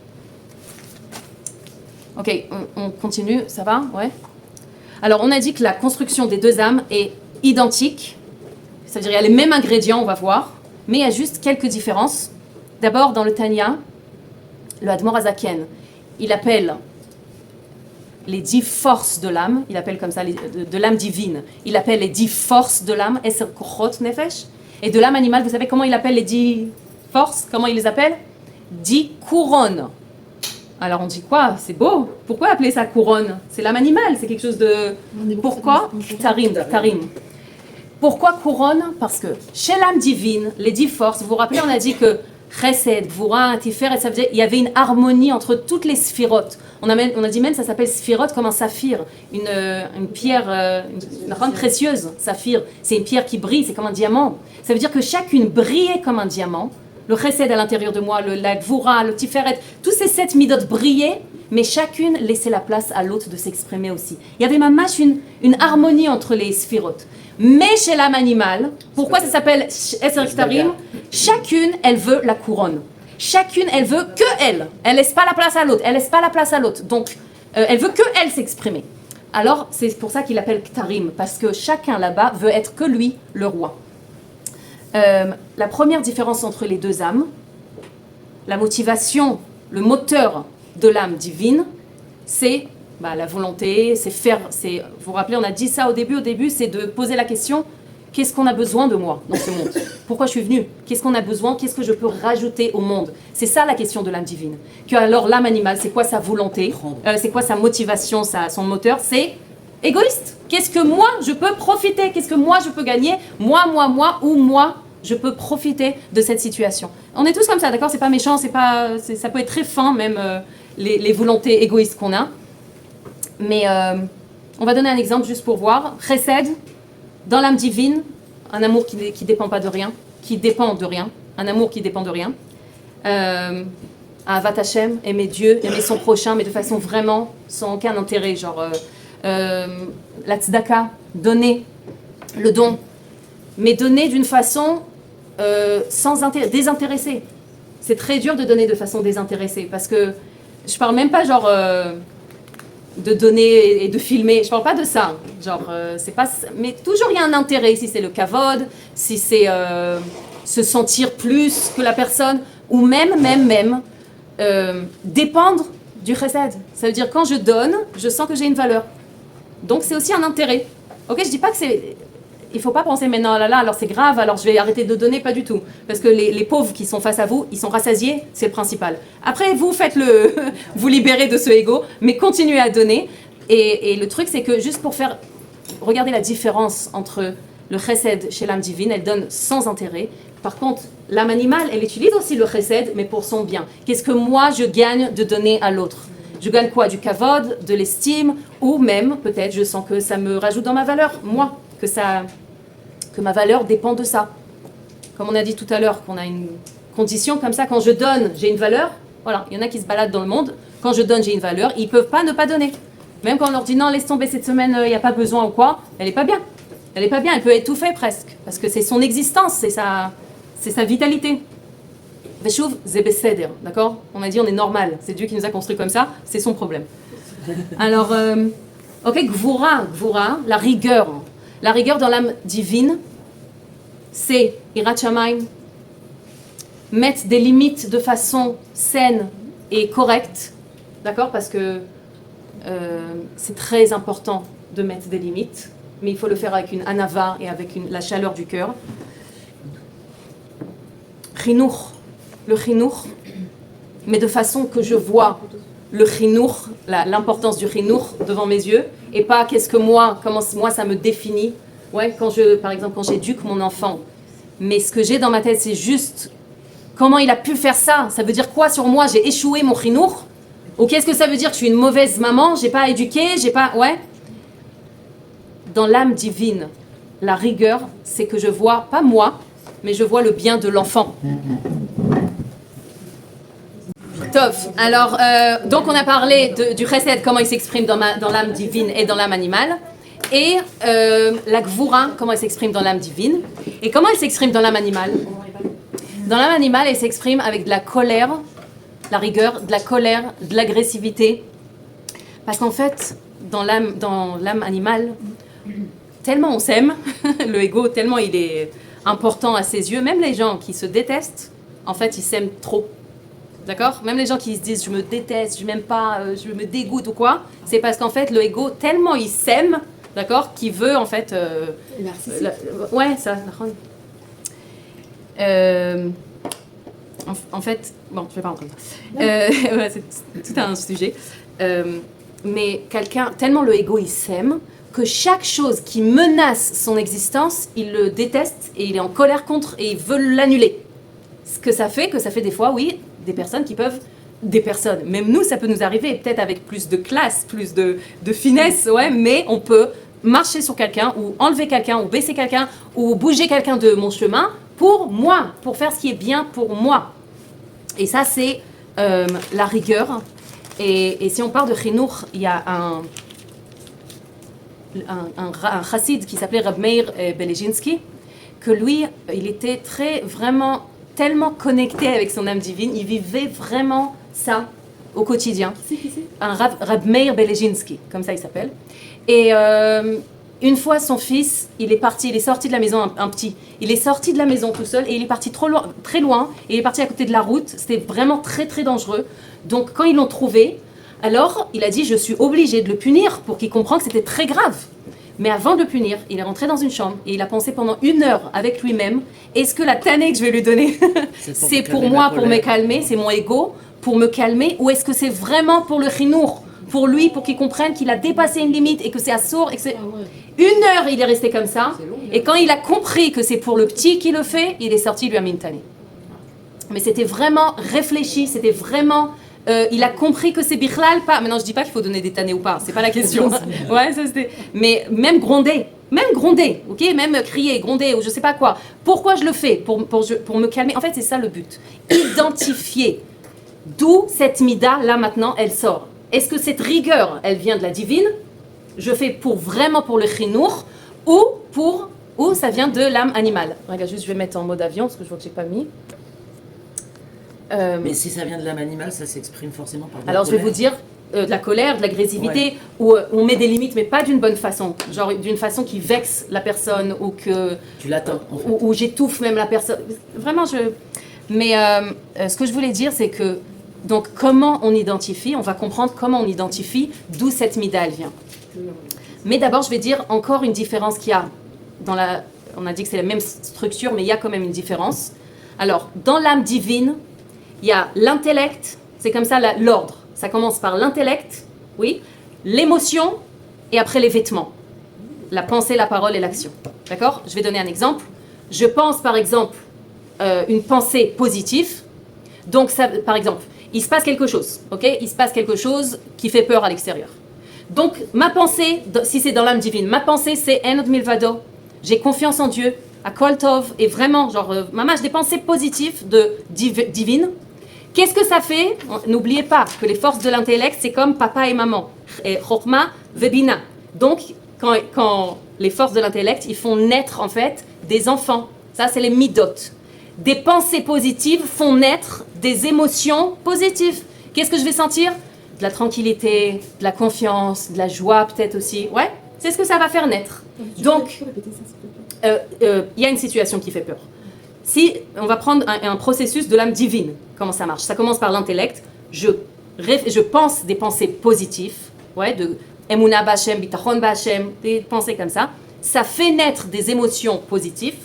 Ok, on continue, ça va? Ouais. Alors, on a dit que la construction des deux âmes est identique. Ça veut dire qu'il y a les mêmes ingrédients, on va voir, mais il y a juste quelques différences. D'abord, dans le Tanya, le Admor Azaken, il appelle les 10 forces de l'âme, il appelle comme ça de l'âme divine, il appelle les 10 forces de l'âme, Eser Kochot Nefesh, et de l'âme animale, vous savez comment il appelle les 10 forces? Comment il les appelle? 10 couronnes. Alors on dit quoi? C'est beau. Pourquoi appeler ça couronne? C'est l'âme animale, c'est quelque chose de... Pourquoi? Tarim. Pourquoi couronne? Parce que chez l'âme divine, les 10 forces, vous vous rappelez, on a dit que Chesed, Gvura, Tiferet, ça veut dire il y avait une harmonie entre toutes les sphirotes. On a dit même ça s'appelle sphirote comme un saphir, une pierre, une grande précieuse, saphir. C'est une pierre qui brille, c'est comme un diamant. Ça veut dire que chacune brillait comme un diamant. Le Chesed à l'intérieur de moi, la Gvura, le Tiferet, tous ces 7 midot brillaient, mais chacune laissait la place à l'autre de s'exprimer aussi. Il y avait mamash une harmonie entre les sphirotes. Mais chez l'âme animale, pourquoi ça s'appelle Eser Ktarim? Chacune, elle veut la couronne. Chacune, elle veut que elle. Elle laisse pas la place à l'autre. Elle laisse pas la place à l'autre. Donc, elle veut que elle s'exprimer. Alors, c'est pour ça qu'il appelle Ktarim, parce que chacun là-bas veut être que lui, le roi. La première différence entre les deux âmes, la motivation, le moteur de l'âme divine, c'est la volonté, vous vous rappelez, on a dit ça au début, c'est de poser la question, qu'est-ce qu'on a besoin de moi dans ce monde? Pourquoi je suis venue? Qu'est-ce qu'on a besoin? Qu'est-ce que je peux rajouter au monde? C'est ça la question de l'âme divine. Que alors l'âme animale, c'est quoi sa volonté? C'est quoi sa motivation, son moteur? C'est égoïste. Qu'est-ce que moi je peux profiter? Qu'est-ce que moi je peux gagner? Moi, ou moi je peux profiter de cette situation. On est tous comme ça, d'accord? C'est pas méchant, ça peut être très fin même les volontés égoïstes qu'on a. Mais on va donner un exemple juste pour voir. Chesed, dans l'âme divine, un amour qui dépend pas de rien, un amour qui dépend de rien. Avat Hashem, aimer Dieu, aimer son prochain, mais de façon vraiment sans aucun intérêt, genre la tzedaka, donner le don, mais donner d'une façon sans intérêt, désintéressée. C'est très dur de donner de façon désintéressée, parce que je parle même pas genre de donner et de filmer, je parle pas de ça, genre c'est pas, mais toujours il y a un intérêt, si c'est le kavod, si c'est se sentir plus que la personne, ou même dépendre du chesed. Ça veut dire quand je donne, je sens que j'ai une valeur. Donc c'est aussi un intérêt. Ok, je dis pas que il faut pas penser maintenant alors c'est grave, alors je vais arrêter de donner, pas du tout. Parce que les pauvres qui sont face à vous, ils sont rassasiés, c'est le principal. Après, vous faites vous libérez de ce ego, mais continuez à donner. Et le truc, c'est que juste pour regardez la différence entre le chesed chez l'âme divine, elle donne sans intérêt. Par contre, l'âme animale, elle utilise aussi le chesed, mais pour son bien. Qu'est-ce que moi, je gagne de donner à l'autre? Je gagne quoi? Du kavod, de l'estime, ou même, peut-être, je sens que ça me rajoute dans ma valeur, moi, que ma valeur dépend de ça. Comme on a dit tout à l'heure, qu'on a une condition comme ça, quand je donne, j'ai une valeur. Voilà, il y en a qui se baladent dans le monde, quand je donne, j'ai une valeur, ils ne peuvent pas ne pas donner. Même quand on leur dit non, laisse tomber cette semaine, il n'y a pas besoin ou quoi, elle n'est pas bien. Elle n'est pas bien, elle peut étouffer presque. Parce que c'est son existence, c'est sa vitalité. Veshuv, ze beseder, d'accord? On a dit on est normal, c'est Dieu qui nous a construit comme ça, c'est son problème. Alors, ok, Gvura, la rigueur. La rigueur dans l'âme divine, c'est Hirat Shamayim, mettre des limites de façon saine et correcte, d'accord? Parce que c'est très important de mettre des limites, mais il faut le faire avec une anava et avec la chaleur du cœur. Chinour, le chinour, mais de façon que je vois le chinour, l'importance du chinour devant mes yeux, et pas qu'est-ce que comment moi ça me définit. Ouais, par exemple, quand j'éduque mon enfant, mais ce que j'ai dans ma tête, c'est juste comment il a pu faire ça. Ça veut dire quoi sur moi? J'ai échoué mon chinour? Ou qu'est-ce que ça veut dire que je suis une mauvaise maman? J'ai pas éduqué, ouais. Dans l'âme divine, la rigueur, c'est que je vois, pas moi, mais je vois le bien de l'enfant. Tov. Alors, donc on a parlé du chesed, comment il s'exprime dans l'âme divine et dans l'âme animale. Et la gvura, comment elle s'exprime dans l'âme divine. Et comment elle s'exprime dans l'âme animale? Dans l'âme animale, elle s'exprime avec de la colère, la rigueur, de la colère, de l'agressivité. Parce qu'en fait, dans l'âme animale, tellement on s'aime, le ego, tellement il est important à ses yeux, même les gens qui se détestent, en fait, ils s'aiment trop. D'accord? Même les gens qui se disent je me déteste, je m'aime pas, je me dégoûte ou quoi, c'est parce qu'en fait, le ego, tellement il s'aime, d'accord, qu'il veut en fait. Ouais, ça. En fait, bon, je vais pas rentrer. Ouais, c'est tout un sujet. Mais quelqu'un, tellement le ego il s'aime, que chaque chose qui menace son existence, il le déteste et il est en colère contre et il veut l'annuler. Ce que ça fait des fois, oui, des personnes, même nous, ça peut nous arriver, peut-être avec plus de classe, plus de finesse, ouais, mais on peut marcher sur quelqu'un, ou enlever quelqu'un, ou baisser quelqu'un, ou bouger quelqu'un de mon chemin, pour moi, pour faire ce qui est bien pour moi. Et ça, c'est la rigueur. Et si on parle de chinour, il y a un chassid qui s'appelait Rab Meir Belejinsky, que lui, il était tellement connecté avec son âme divine, il vivait vraiment ça au quotidien. Qui c'est Un Rab Meir Belejinsky, comme ça il s'appelle. Et une fois son fils, il est sorti de la maison, un petit, il est sorti de la maison tout seul et il est parti très loin, et il est parti à côté de la route, c'était vraiment très très dangereux. Donc quand ils l'ont trouvé, alors il a dit je suis obligé de le punir pour qu'il comprenne que c'était très grave. Mais avant de le punir, il est rentré dans une chambre et il a pensé pendant 1 heure avec lui-même, est-ce que la tannée que je vais lui donner, c'est pour moi, pour me calmer, c'est mon ego, pour me calmer, ou est-ce que c'est vraiment pour le chinour, pour lui, pour qu'il comprenne qu'il a dépassé une limite et que c'est assourd, et que c'est... 1 heure, il est resté comme ça, et quand il a compris que c'est pour le petit qui le fait, il est sorti, il lui a mis une tannée. Mais c'était vraiment réfléchi, c'était vraiment... il a compris que c'est bichlal pas. Maintenant, je dis pas qu'il faut donner des tannées ou pas, c'est pas la question. Ouais, ça c'était. Mais même gronder, ok, même crier, gronder ou je sais pas quoi. Pourquoi je le fais? Pour me calmer. En fait, c'est ça le but. Identifier d'où cette mida là maintenant elle sort. Est-ce que cette rigueur, elle vient de la divine? Je fais vraiment pour le chinour, ou ça vient de l'âme animale. Regarde, juste je vais mettre en mode avion parce que je vois que j'ai pas mis. Mais si ça vient de l'âme animale, ça s'exprime forcément par de la Alors je vais vous dire de la colère, de l'agressivité, où on met des limites, mais pas d'une bonne façon, genre d'une façon qui vexe la personne, ou que tu l'attends, en fait. ou j'étouffe même la personne. Vraiment, Mais ce que je voulais dire, c'est que donc comment on identifie, on va comprendre comment on identifie d'où cette mida elle vient. Mais d'abord, je vais dire encore une différence qu'il y a on a dit que c'est la même structure, mais il y a quand même une différence. Alors, dans l'âme divine, il y a l'intellect, c'est comme ça l'ordre. Ça commence par l'intellect, oui, l'émotion, et après les vêtements. La pensée, la parole et l'action. D'accord? Je vais donner un exemple. Je pense, par exemple, une pensée positive. Donc, ça, par exemple, il se passe quelque chose, ok? Il se passe quelque chose qui fait peur à l'extérieur. Donc, ma pensée, si c'est dans l'âme divine, ma pensée, c'est Enod Milvado. J'ai confiance en Dieu, à Kol Tov, et vraiment, genre, maman, j'ai des pensées positives divines, Qu'est-ce que ça fait? N'oubliez pas que les forces de l'intellect, c'est comme papa et maman. Et Chokma Vebina. Donc, quand les forces de l'intellect, ils font naître en fait des enfants. Ça, c'est les midot. Des pensées positives font naître des émotions positives. Qu'est-ce que je vais sentir? De la tranquillité, de la confiance, de la joie peut-être aussi. Ouais, c'est ce que ça va faire naître. Donc, il y a une situation qui fait peur. Si on va prendre un processus de l'âme divine, comment ça marche? Ça commence par l'intellect. Je pense des pensées positives, ouais, de Emuna B'Hashem, Bitachon B'Hashem, des pensées comme ça. Ça fait naître des émotions positives.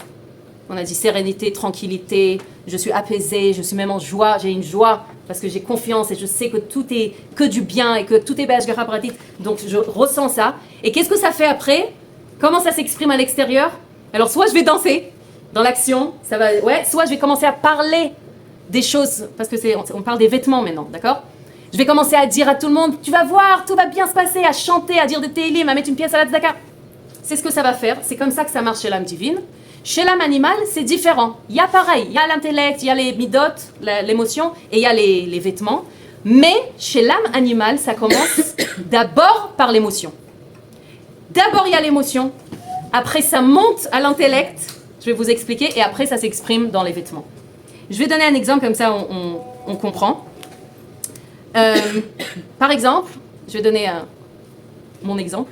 On a dit sérénité, tranquillité, je suis apaisée, je suis même en joie, j'ai une joie parce que j'ai confiance et je sais que tout est que du bien et que tout est Be'ashgacha Pratit. Donc je ressens ça. Et qu'est-ce que ça fait après? Comment ça s'exprime à l'extérieur? Alors soit je vais danser dans l'action, ça va, ouais, soit je vais commencer à parler des choses, parce que on parle des vêtements maintenant, d'accord? Je vais commencer à dire à tout le monde, tu vas voir, tout va bien se passer, à chanter, à dire des télim, à mettre une pièce à la tzedaka. C'est ce que ça va faire, c'est comme ça que ça marche chez l'âme divine. Chez l'âme animale, c'est différent. Il y a pareil, il y a l'intellect, il y a les midot, l'émotion, et il y a les vêtements. Mais chez l'âme animale, ça commence d'abord par l'émotion. D'abord, il y a l'émotion. Après, ça monte à l'intellect. Je vais vous expliquer. Et après, ça s'exprime dans les vêtements. Je vais donner un exemple, comme ça, on comprend. Par exemple, je vais donner mon exemple.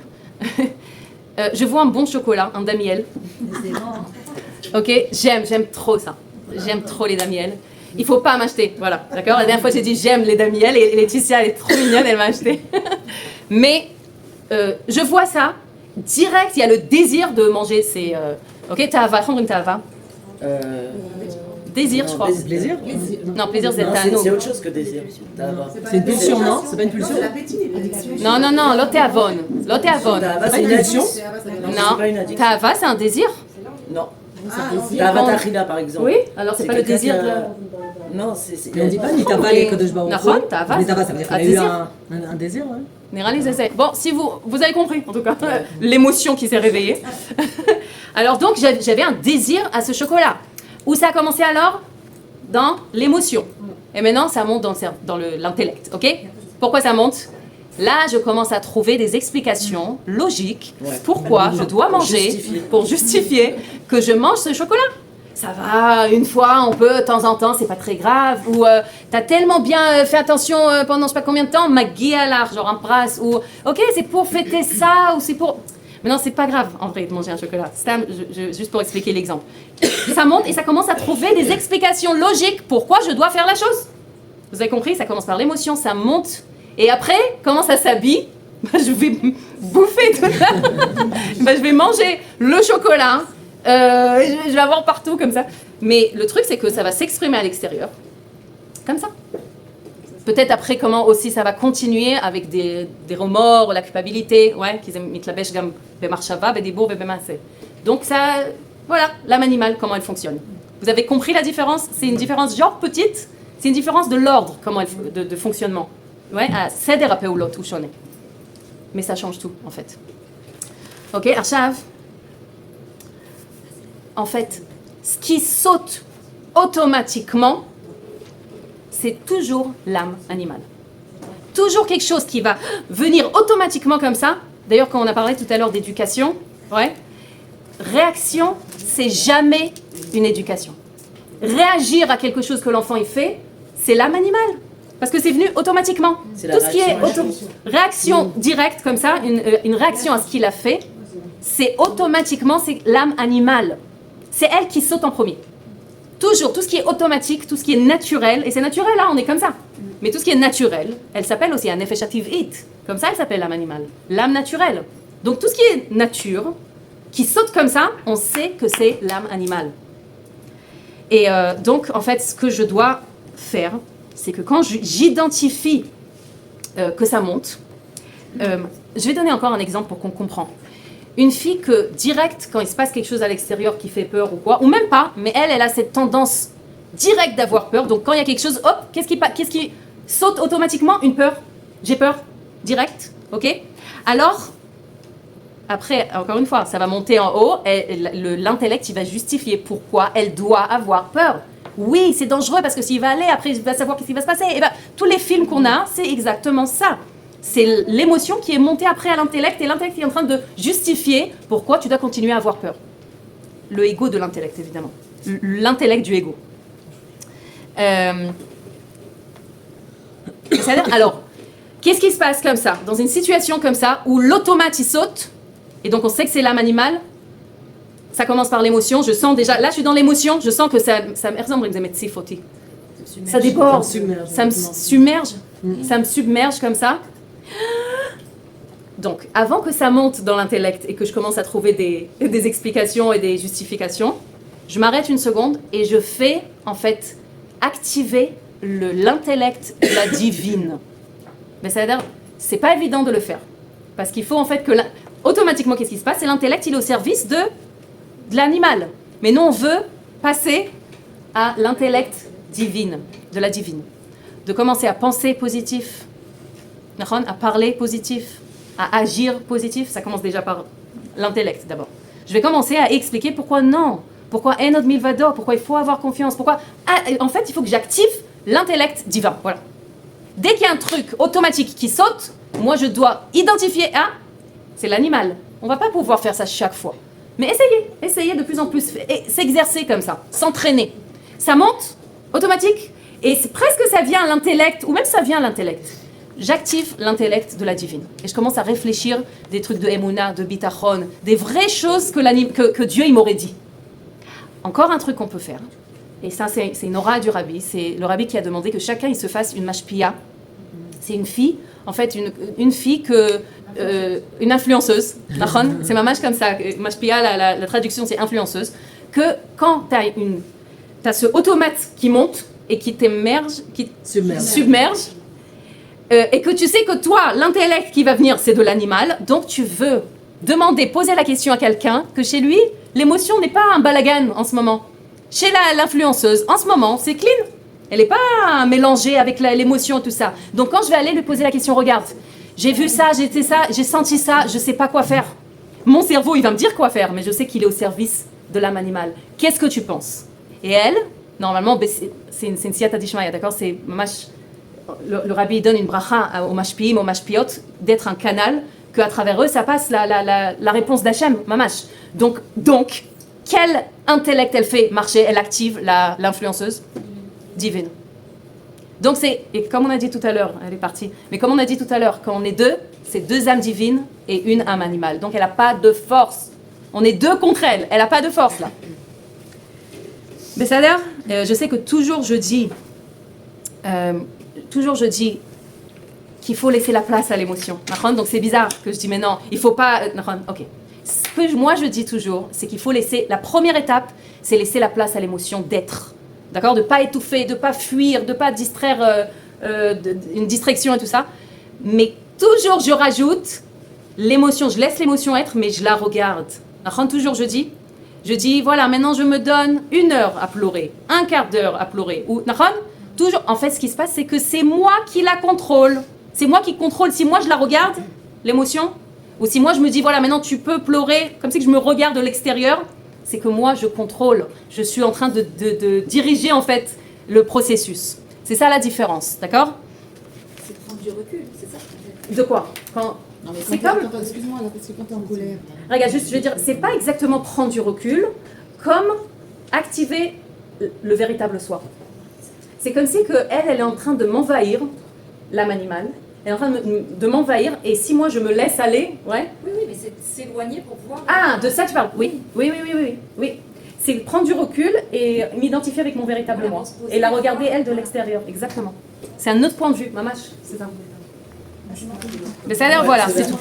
Je vois un bon chocolat, un damiel. Ok, j'aime trop ça. J'aime trop les damiels. Il faut pas m'acheter, voilà, d'accord? La dernière fois j'ai dit j'aime les damiels et Laetitia elle est trop mignonne, elle m'a acheté. Mais je vois ça, direct, il y a le désir de manger ces... ok, t'ava, une t'ava. Désir, je crois. Plaisir? Non, plaisir c'est Non, un c'est autre chose que désir. C'est une pulsion, non? C'est pas une pulsion? Non, l'autre est avon. L'autre est avon. C'est une addiction? Non, t'ava c'est un désir. Non. Tava Tachila par exemple. Oui, alors c'est pas le désir de... Non, c'est... Mais on dit pas ni tava les Kodesh Baruch Hu. נכון, תאווה. Mais tava, ça veut dire qu'il y a eu un désir, ouais. נראה לי זה. Bon, si vous avez compris, en tout cas, l'émotion qui s'est réveillée. Alors donc, j'avais un désir à ce chocolat. Où ça a commencé alors? Dans l'émotion. Et maintenant, ça monte dans l'intellect, ok? Pourquoi ça monte? Là, je commence à trouver des explications logiques pourquoi je dois manger, pour justifier que je mange ce chocolat. Ça va, une fois, on peut, de temps en temps, c'est pas très grave. Ou t'as tellement bien fait attention pendant je sais pas combien de temps, Magui à l'art, genre un pras. Ou ok, c'est pour fêter ça, ou c'est pour... Mais non, c'est pas grave en vrai de manger un chocolat. Juste pour expliquer l'exemple. Ça monte et ça commence à trouver des explications logiques pourquoi je dois faire la chose. Vous avez compris? Ça commence par l'émotion, ça monte. Et après, comment ça s'habille? Je vais bouffer tout ça. Je vais manger le chocolat. Je vais avoir partout comme ça. Mais le truc, c'est que ça va s'exprimer à l'extérieur. Comme ça. Peut-être après, comment aussi ça va continuer avec des remords, la culpabilité. Ouais, qu'ils aiment mitlabesh gam bemarshava, bedibour, bebemaase. Donc ça, voilà, l'âme animale, comment elle fonctionne. Vous avez compris la différence? C'est une différence genre petite, c'est une différence de l'ordre, comment de fonctionnement. Ouais, à seder apeulot ou shone. Mais ça change tout, en fait. Ok, Arshav. En fait, ce qui saute automatiquement, c'est toujours l'âme animale. Toujours quelque chose qui va venir automatiquement comme ça. D'ailleurs, quand on a parlé tout à l'heure d'éducation, ouais, réaction, c'est jamais une éducation. Réagir à quelque chose que l'enfant y fait, c'est l'âme animale. Parce que c'est venu automatiquement. Tout ce qui est réaction directe comme ça, une réaction à ce qu'il a fait, c'est automatiquement, c'est l'âme animale. C'est elle qui saute en premier. Toujours, tout ce qui est automatique, tout ce qui est naturel, et c'est naturel, là, on est comme ça. Mais tout ce qui est naturel, elle s'appelle aussi un nefeshativ it. Comme ça, elle s'appelle l'âme animale. L'âme naturelle. Donc tout ce qui est nature, qui saute comme ça, on sait que c'est l'âme animale. Et donc, en fait, ce que je dois faire, c'est que quand j'identifie que ça monte, je vais donner encore un exemple pour qu'on comprenne. Une fille que, direct, quand il se passe quelque chose à l'extérieur qui fait peur ou quoi, ou même pas, mais elle a cette tendance directe d'avoir peur. Donc quand il y a quelque chose, hop, qu'est-ce qui saute automatiquement? Une peur. J'ai peur. Direct, ok? Alors, après, encore une fois, ça va monter en haut, et l'intellect, il va justifier pourquoi elle doit avoir peur. Oui, c'est dangereux parce que s'il va aller, après, il va savoir qu'est-ce qui va se passer. Et ben, tous les films qu'on a, c'est exactement ça. C'est l'émotion qui est montée après à l'intellect, et l'intellect est en train de justifier pourquoi tu dois continuer à avoir peur. Le ego de l'intellect, évidemment. L'intellect du ego. C'est-à-dire, alors, qu'est-ce qui se passe comme ça, dans une situation comme ça, où l'automate, il saute, et donc on sait que c'est l'âme animale, ça commence par l'émotion, je sens déjà, là je suis dans l'émotion, je sens que ça déborde, ça me submerge, ça me submerge comme ça. Donc, avant que ça monte dans l'intellect et que je commence à trouver des explications et des justifications, je m'arrête une seconde et je fais, en fait, activer l'intellect de la divine. Mais c'est-à-dire, c'est pas évident de le faire. Parce qu'il faut, en fait, que... Automatiquement, qu'est-ce qui se passe? C'est l'intellect, il est au service de l'animal. Mais nous, on veut passer à l'intellect divine, de la divine. De commencer à penser positif, à parler positif, à agir positif. Ça commence déjà par l'intellect, d'abord. Je vais commencer à expliquer pourquoi non. Pourquoi Enod Milvador, pourquoi il faut avoir confiance, pourquoi... en fait, il faut que j'active l'intellect divin, voilà. Dès qu'il y a un truc automatique qui saute, moi je dois identifier, c'est l'animal. On va pas pouvoir faire ça chaque fois. Mais essayez de plus en plus, et s'exercer comme ça, s'entraîner. Ça monte, automatique, et c'est presque ça vient à l'intellect, ou même ça vient à l'intellect. J'active l'intellect de la divine. Et je commence à réfléchir des trucs de Emouna, de Bitachon, des vraies choses que Dieu il m'aurait dit. Encore un truc qu'on peut faire, et ça c'est une aura du rabbi, c'est le rabbi qui a demandé que chacun il se fasse une mashpia. C'est une fille, en fait une fille une influenceuse, c'est ma mâche comme ça, mashpia, la traduction c'est influenceuse, que quand t'as ce automate qui monte et qui t'émerge, qui submerge, et que tu sais que toi, l'intellect qui va venir c'est de l'animal, donc tu veux poser la question à quelqu'un que chez lui, l'émotion n'est pas un balagan en ce moment. Chez l'influenceuse, en ce moment, c'est clean. Elle n'est pas mélangée avec l'émotion et tout ça. Donc quand je vais aller lui poser la question, regarde, j'ai vu ça, j'ai été ça, j'ai senti ça, je ne sais pas quoi faire. Mon cerveau, il va me dire quoi faire, mais je sais qu'il est au service de l'âme animale. Qu'est-ce que tu penses? Et elle, normalement, c'est une siyata dishmaya, d'accord? C'est le rabbi donne une bracha aux mashpiim, aux mashpiot, d'être un canal, qu'à travers eux, ça passe la réponse d'Hachem, mamash. Donc, quel intellect elle fait marcher? Elle active l'influenceuse divine. Donc et comme on a dit tout à l'heure, elle est partie, mais comme on a dit tout à l'heure, quand on est deux, c'est deux âmes divines et une âme animale. Donc elle n'a pas de force. On est deux contre elle. Elle n'a pas de force là. Mais ça a l'air, je sais que toujours je dis qu'il faut laisser la place à l'émotion. Donc c'est bizarre que je dis mais non, il faut pas... Ok. Ce que moi je dis toujours, c'est qu'il faut laisser... La première étape, c'est laisser la place à l'émotion d'être. D'accord? De ne pas étouffer, de ne pas fuir, de ne pas distraire une distraction et tout ça. Mais toujours je rajoute l'émotion. Je laisse l'émotion être, mais je la regarde. Toujours je dis voilà, maintenant je me donne 1 heure à pleurer, 1/4 d'heure à pleurer. Ou, toujours, en fait, ce qui se passe, c'est que c'est moi qui la contrôle. C'est moi qui contrôle. Si moi je la regarde, l'émotion, ou si moi je me dis, voilà, maintenant tu peux pleurer, comme si je me regarde de l'extérieur, c'est que moi je contrôle. Je suis en train de diriger, en fait, le processus. C'est ça la différence, d'accord? C'est prendre du recul, c'est ça? De quoi? Non, mais c'est comme... Excuse-moi, là, parce que quand t'es en colère... Regarde, juste, je veux dire, c'est pas exactement prendre du recul, comme activer le véritable soi. C'est comme si elle est en train de m'envahir, l'âme animale, elle est en train de m'envahir, et si moi je me laisse aller, ouais. Oui, mais c'est s'éloigner pour voir. Ah, de ça tu parles? Oui. C'est prendre du recul et m'identifier avec mon véritable moi, et la regarder elle de l'extérieur, exactement. C'est un autre point de vue, mamash, c'est ça. Mais ça a l'air, voilà, c'est tout.